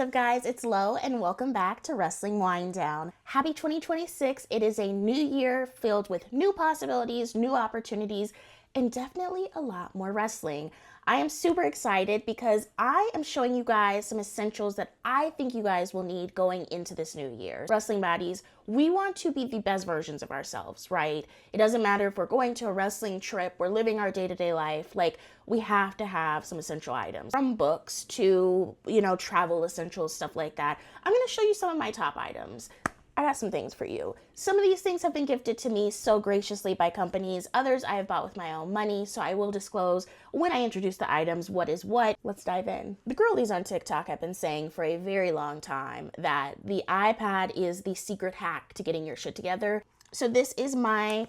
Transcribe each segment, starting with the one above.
up, guys? It's Lo, and welcome back to Wrestling Winedown. Happy 2026. It is a new year filled with new possibilities, new opportunities, and definitely a lot more wrestling. I am super excited because I am showing you guys some essentials that I think you guys will need going into this new year. Wrestling Baddies, we want to be the best versions of ourselves, right? It doesn't matter if we're going to a wrestling trip, we're living our day-to-day life, like we have to have some essential items. From books to, travel essentials, stuff like that. I'm gonna show you some of my top items. I got some things for you. Some of these things have been gifted to me so graciously by companies. Others I have bought with my own money, so I will disclose when I introduce the items what is what. Let's dive in. The girlies on TikTok have been saying for a very long time that the iPad is the secret hack to getting your shit together. So this is my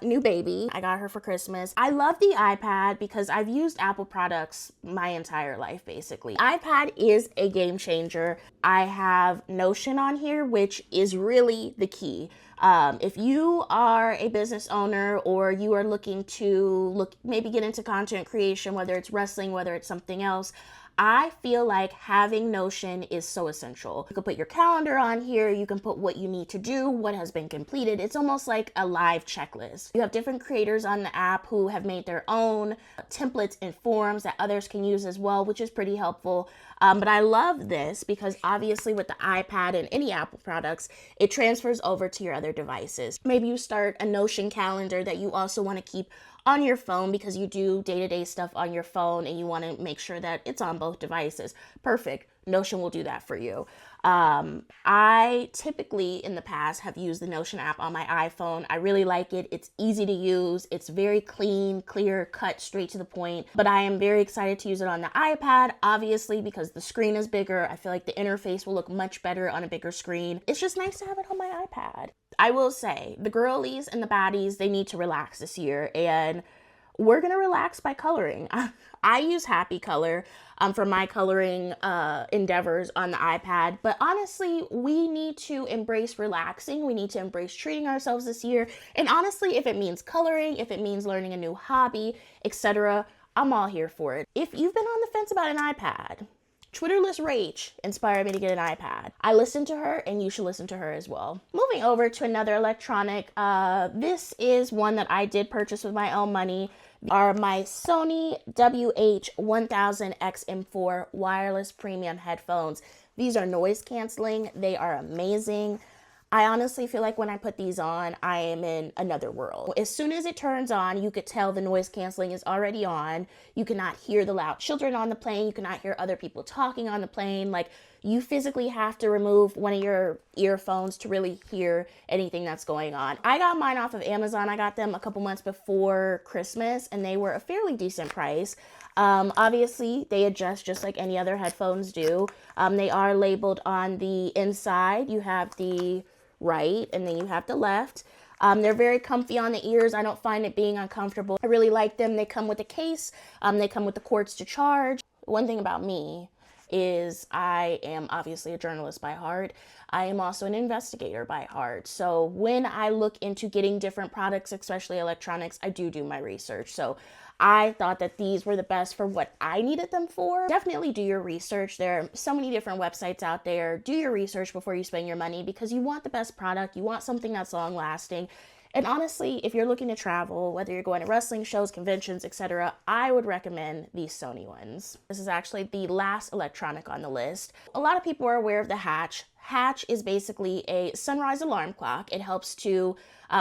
new baby. I got her for Christmas. I love the iPad because I've used Apple products my entire life, basically. iPad is a game changer. I have Notion on here, which is really the key. If you are a business owner or you are looking to maybe get into content creation, whether it's wrestling, whether it's something else, I feel like having Notion is so essential. You can put your calendar on here. You can put what you need to do, what has been completed. It's almost like a live checklist. You have different creators on the app who have made their own templates and forms that others can use as well, which is pretty helpful. But I love this because obviously with the iPad and any Apple products, it transfers over to your other devices. Maybe you start a Notion calendar that you also want to keep on your phone because you do day-to-day stuff on your phone and you want to make sure that it's on both devices. Perfect. Notion will do that for you. I typically in the past have used the Notion app on my iPhone. I really like it. It's easy to use. It's very clean, clear, cut, straight to the point. But I am very excited to use it on the iPad, obviously, because the screen is bigger. I feel like the interface will look much better on a bigger screen. It's just nice to have it on my iPad. I will say, the girlies and the baddies, they need to relax this year, and we're gonna relax by coloring. I use Happy Color for my coloring endeavors on the iPad, but honestly, we need to embrace relaxing. We need to embrace treating ourselves this year, and honestly, if it means coloring, if it means learning a new hobby, etc., I'm all here for it. If you've been on the fence about an iPad, Twitterless Rach inspired me to get an iPad. I listened to her, and you should listen to her as well. Moving over to another electronic, this is one that I did purchase with my own money, are my Sony WH-1000XM4 wireless premium headphones. These are noise canceling. They are amazing. I honestly feel like when I put these on, I am in another world. As soon as it turns on, you could tell the noise canceling is already on. You cannot hear the loud children on the plane. You cannot hear other people talking on the plane. Like, you physically have to remove one of your earphones to really hear anything that's going on. I got mine off of Amazon. I got them a couple months before Christmas, and they were a fairly decent price. Obviously, they adjust just like any other headphones do. They are labeled on the inside. You have the right, and then you have the left. They're very comfy on the ears. I don't find it being uncomfortable. I really like them. They come with a case. They come with the cords to charge. One thing about me is I am obviously a journalist by heart. I am also an investigator by heart. So when I look into getting different products, especially electronics, I do my research. So I thought that these were the best for what I needed them for. Definitely do your research. There are so many different websites out there. Do your research before you spend your money because you want the best product. You want something that's long lasting. And honestly, if you're looking to travel, whether you're going to wrestling shows, conventions, etc., I would recommend these Sony ones. This is actually the last electronic on the list. A lot of people are aware of the Hatch. Hatch is basically a sunrise alarm clock. It helps to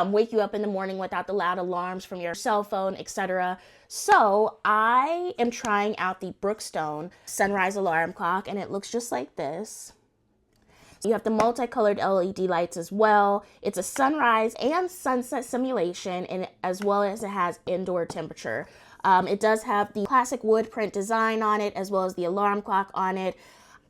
wake you up in the morning without the loud alarms from your cell phone, etc. So I am trying out the Brookstone sunrise alarm clock, and it looks just like this. You have the multicolored LED lights as well. It's a sunrise and sunset simulation, and as well as it has indoor temperature. It does have the classic wood print design on it, as well as the alarm clock on it.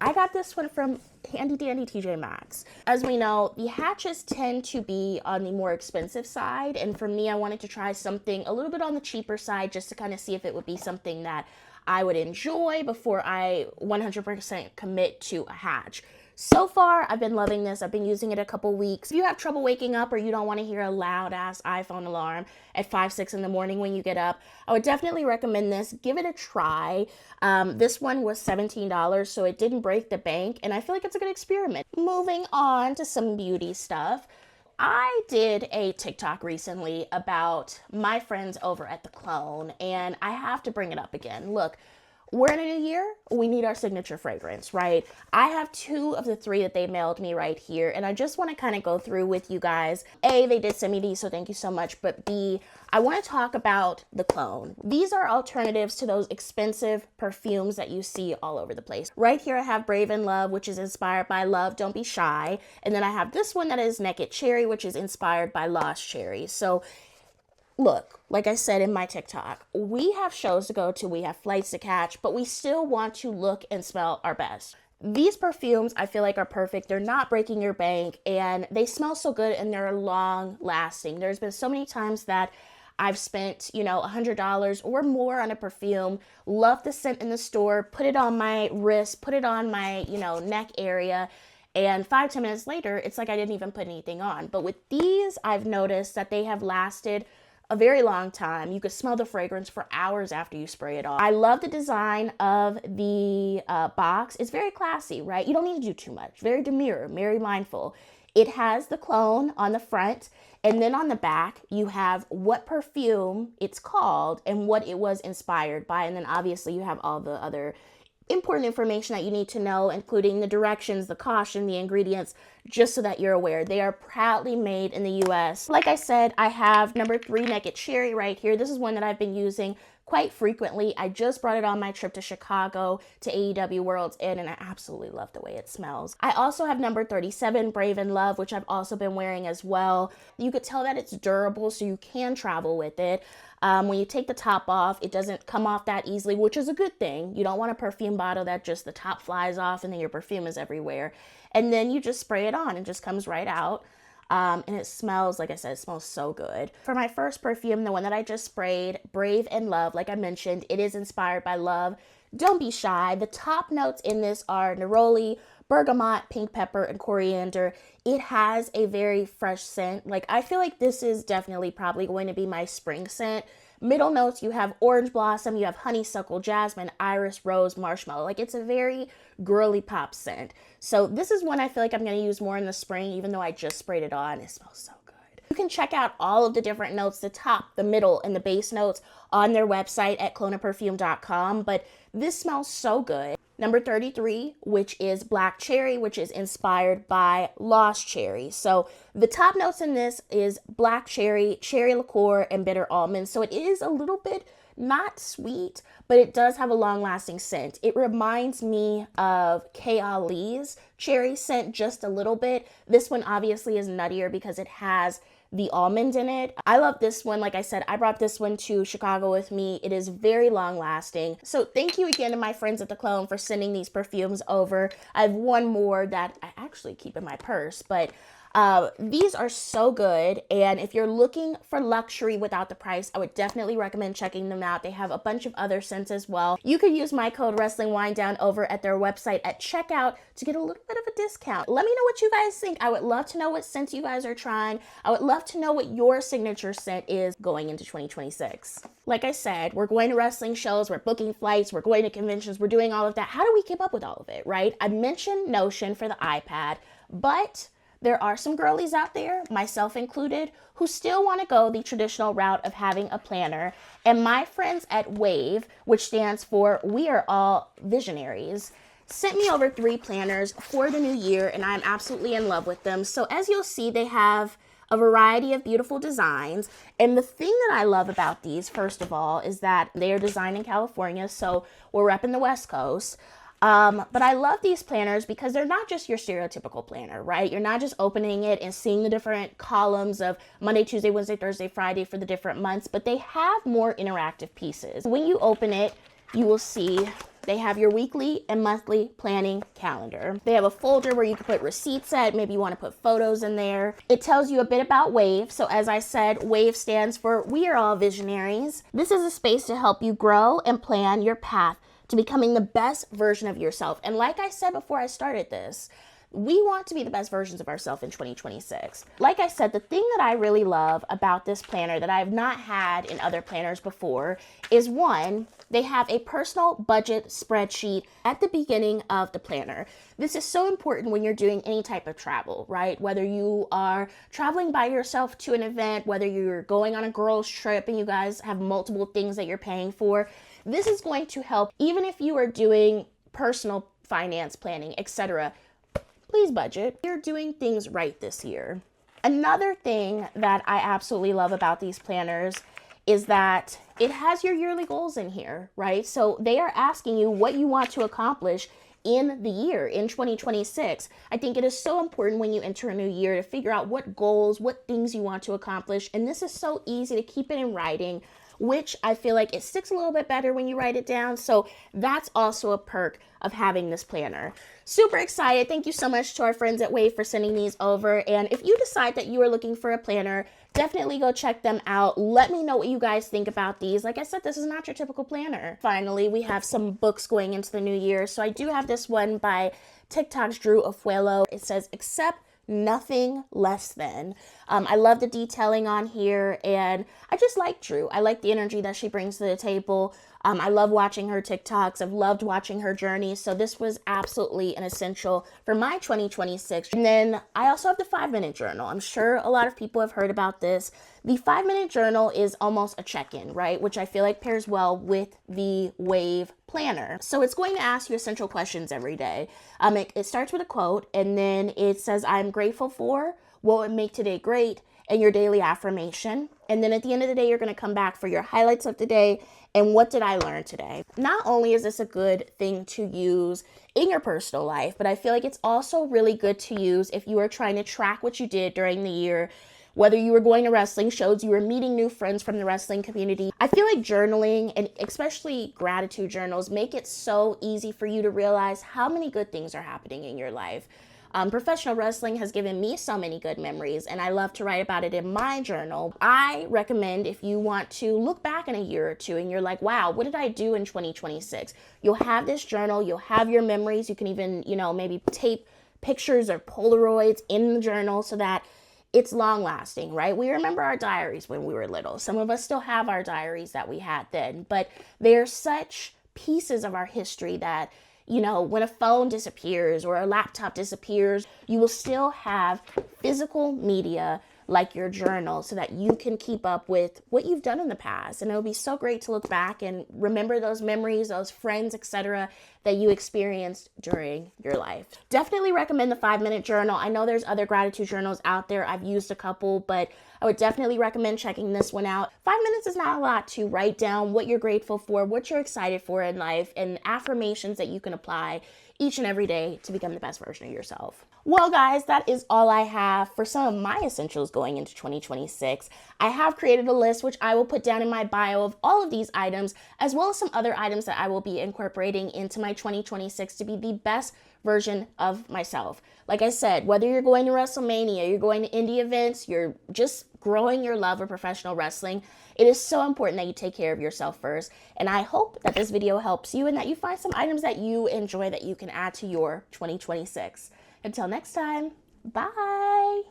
I got this one from handy dandy TJ Maxx. As we know, the Hatches tend to be on the more expensive side, and for me, I wanted to try something a little bit on the cheaper side just to kind of see if it would be something that I would enjoy before I 100% commit to a Hatch. So far, I've been loving this. I've been using it a couple weeks. If you have trouble waking up or you don't want to hear a loud ass iPhone alarm at 5, 6 in the morning when you get up, I would definitely recommend this. Give it a try. This one was $17, so it didn't break the bank, and I feel like it's a good experiment. Moving on to some beauty stuff. I did a TikTok recently about my friends over at The Clone, and I have to bring it up again. Look, we're in a new year. We need our signature fragrance, right? I have 2 of the 3 that they mailed me right here, and I just want to kind of go through with you guys. A, they did send me these, so thank you so much. But B, I want to talk about The Clone. These are alternatives to those expensive perfumes that you see all over the place. Right here I have Brave in Love, which is inspired by Love, Don't Be Shy. And then I have this one that is Naked Cherry, which is inspired by Lost Cherry. So look, like I said in my TikTok, we have shows to go to, we have flights to catch, but we still want to look and smell our best. These perfumes, I feel like, are perfect. They're not breaking your bank, and they smell so good, and they're long lasting. There's been so many times that I've spent, $100 or more on a perfume, love the scent in the store, put it on my wrist, put it on my, neck area, and 5-10 minutes later, it's like I didn't even put anything on. But with these, I've noticed that they have lasted a very long time. You could smell the fragrance for hours after you spray it on. I love the design of the box. It's very classy, right? You don't need to do too much. Very demure, very mindful. It has the clone on the front, and then on the back, you have what perfume it's called and what it was inspired by. And then obviously you have all the other important information that you need to know, including the directions, the caution, the ingredients, just so that you're aware. They are proudly made in the US. Like I said, I have number 3 Naked Cherry right here. This is one that I've been using quite frequently. I just brought it on my trip to Chicago to AEW World's End, and I absolutely love the way it smells. I also have number 37 Brave in Love, which I've also been wearing as well. You could tell that it's durable, so you can travel with it. When you take the top off, it doesn't come off that easily, which is a good thing. You don't want a perfume bottle that just the top flies off and then your perfume is everywhere. And then you just spray it on and it just comes right out. And it smells, like I said, it smells so good. For my first perfume, the one that I just sprayed, Brave in Love, like I mentioned, it is inspired by Love, Don't Be Shy. The top notes in this are neroli, bergamot, pink pepper, and coriander. It has a very fresh scent. Like, I feel like this is definitely probably going to be my spring scent. Middle notes, you have orange blossom, you have honeysuckle, jasmine, iris, rose, marshmallow. Like, it's a very girly pop scent. So this is one I feel like I'm going to use more in the spring, even though I just sprayed it on. It smells so good. You can check out all of the different notes, the top, the middle, and the base notes on their website at clonaperfume.com. But this smells so good. Number 33, which is Black Cherry, which is inspired by Lost Cherry. So the top notes in this is black cherry, cherry liqueur, and bitter almond. So it is a little bit not sweet, but it does have a long-lasting scent. It reminds me of K. Ali's cherry scent just a little bit. This one obviously is nuttier because it has the almond in it. I love this one. Like I said, I brought this one to Chicago with me. It is very long lasting. So thank you again to my friends at The Clone for sending these perfumes over. I have one more that I actually keep in my purse, but these are so good, and if you're looking for luxury without the price, I would definitely recommend checking them out. They have a bunch of other scents as well. You could use my code Wrestling Winedown over at their website at checkout to get a little bit of a discount. Let me know what you guys think. I would love to know what scents you guys are trying. I would love to know what your signature scent is going into 2026. Like I said, we're going to wrestling shows, we're booking flights, we're going to conventions, we're doing all of that. How do we keep up with all of it, right? I mentioned Notion for the iPad, but there are some girlies out there, myself included, who still want to go the traditional route of having a planner. And my friends at WAAV, which stands for We Are All Visionaries, sent me over 3 planners for the new year, and I'm absolutely in love with them. So as you'll see, they have a variety of beautiful designs. And the thing that I love about these, first of all, is that they are designed in California, so we're repping the West Coast. But I love these planners because they're not just your stereotypical planner, right? You're not just opening it and seeing the different columns of Monday, Tuesday, Wednesday, Thursday, Friday for the different months, but they have more interactive pieces. When you open it, you will see they have your weekly and monthly planning calendar. They have a folder where you can put receipts at, maybe you want to put photos in there. It tells you a bit about WAAV. So as I said, WAAV stands for We Are All Visionaries. This is a space to help you grow and plan your path to becoming the best version of yourself. And like I said before I started this, We want to be the best versions of ourselves in 2026. Like I said, the thing that I really love about this planner that I've not had in other planners before is, one, they have a personal budget spreadsheet at the beginning of the planner. This is so important when you're doing any type of travel, right? Whether you are traveling by yourself to an event, whether you're going on a girls trip and you guys have multiple things that you're paying for, this is going to help even if you are doing personal finance planning, etc. Please budget. You're doing things right this year. Another thing that I absolutely love about these planners is that it has your yearly goals in here, right? So they are asking you what you want to accomplish in the year, in 2026. I think it is so important when you enter a new year to figure out what goals, what things you want to accomplish. And this is so easy to keep it in writing, which I feel like it sticks a little bit better when you write it down. So that's also a perk of having this planner. Super excited. Thank you so much to our friends at WAAV for sending these over. And if you decide that you are looking for a planner, definitely go check them out. Let me know what you guys think about these. Like I said, this is not your typical planner. Finally, we have some books going into the new year. So I do have this one by TikTok's Drew Afuelo. It says, "Accept Nothing Less Than." I love the detailing on here, and I just like Drew. I like the energy that she brings to the table. I love watching her TikToks. I've loved watching her journey. So this was absolutely an essential for my 2026. And then I also have the 5-minute journal. I'm sure a lot of people have heard about this. The 5-minute journal is almost a check-in, right? Which I feel like pairs well with the WAAV planner. So it's going to ask you essential questions every day. It starts with a quote, and then it says, "I'm grateful for," "what would make today great," and your daily affirmation. And then at the end of the day, you're going to come back for your highlights of the day and what did I learn today. Not only is this a good thing to use in your personal life, but I feel like it's also really good to use if you are trying to track what you did during the year, whether you were going to wrestling shows, you were meeting new friends from the wrestling community. I feel like journaling, and especially gratitude journals, make it so easy for you to realize how many good things are happening in your life. Professional wrestling has given me so many good memories, and I love to write about it in my journal. I recommend if you want to look back in a year or two and you're like, wow, what did I do in 2026? You'll have this journal, you'll have your memories. You can even, maybe tape pictures or Polaroids in the journal so that it's long lasting, right? We remember our diaries when we were little. Some of us still have our diaries that we had then, but they're such pieces of our history that when a phone disappears or a laptop disappears, you will still have physical media like your journal so that you can keep up with what you've done in the past. And it'll be so great to look back and remember those memories, those friends, etc. that you experienced during your life. Definitely recommend the 5-minute journal. I know there's other gratitude journals out there. I've used a couple, but I would definitely recommend checking this one out. 5 minutes is not a lot to write down what you're grateful for, what you're excited for in life, and affirmations that you can apply each and every day to become the best version of yourself. Well, guys, that is all I have for some of my essentials going into 2026. I have created a list, which I will put down in my bio, of all of these items, as well as some other items that I will be incorporating into my 2026 to be the best version of myself. Like I said, whether you're going to WrestleMania, you're going to indie events, you're just growing your love of professional wrestling, it is so important that you take care of yourself first. And I hope that this video helps you and that you find some items that you enjoy that you can add to your 2026. Until next time, bye.